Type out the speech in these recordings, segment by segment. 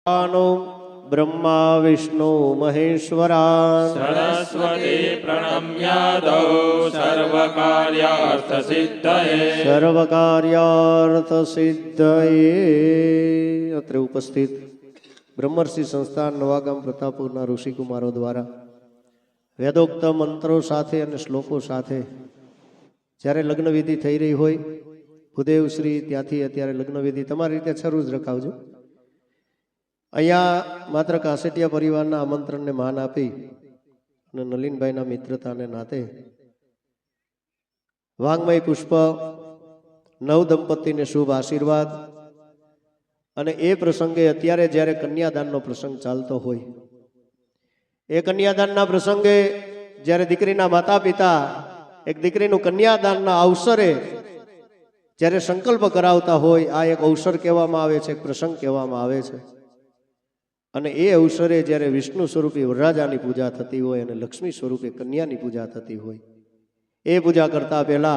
ब्रह्मा विष्णु महेश्वरा सरस्वती प्रणम्यादौ सर्वकार्यार्थसिद्धये अत्र उपस्थित ब्रह्मर्षि संस्थान नवागाम प्रतापपुरना ऋषिकुमारो द्वारा वेदोक्त मंत्रों साथे अने श्लोको साथे ज्यारे लग्न विधि थई रही होय भूदेव श्री त्यांथी अत्यारे लग्न विधि तमारी रीते शरू ज रखावजो। अहींया मात्र कासेटिया परिवारना आमंत्रणने मान आपी अने नलिनभाईना मित्रताने नाते वांगमय पुष्प नव दंपतीने शुभ आशीर्वाद अने ए प्रसंगे अत्यारे ज्यारे कन्यादाननो प्रसंग चालतो होय ए कन्यादानना प्रसंगे ज्यारे दीकरीना माता पिता एक दीकरीनुं कन्यादानना अवसरे ज्यारे संकल्प करावता होय आ एक अवसर कहेवामां आवे छे, एक प्रसंग कहेवामां आवे छे। अने ए अवसरे ज्यारे विष्णु स्वरूपी वरराजानी पूजा थती होय अने लक्ष्मी स्वरूपे कन्यानी पूजा थती होय ए पूजा करता पहेला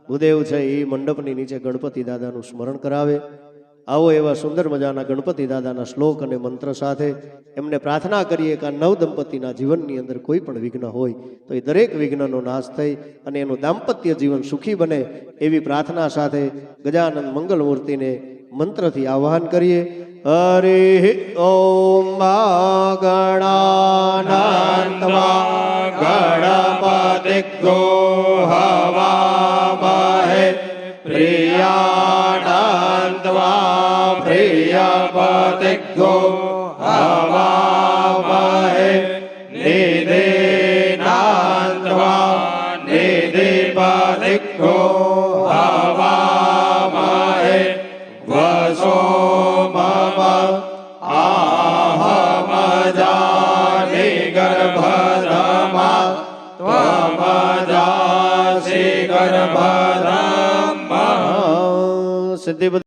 भूदेव छे ए मंडपनी नीचे गणपति दादानुं स्मरण करावे। आवो एवा सुंदर मजाना गणपति दादाना श्लोक अने मंत्र साथे एमने प्रार्थना करीए कि नव दंपतीना जीवननी अंदर कोई पण विघ्न होय तो ए दरेक विघ्ननो नाश थई अने एनुं दाम्पत्य जीवन सुखी बने एवी प्रार्थना साथे गजानन मंगलमूर्तिने मंत्रथी आह्वान करीए। हरि ओम गणानान्त्वा गणपतिग्गो हवामहे प्रियाणान्त्वा प्रियपतिग्गो हवामहे निधिनान्त्वा निधिपतिग्गो हवामहे वसो आहमजानि गर्भधमा त्वमजासि गर्भधमा सिद्धि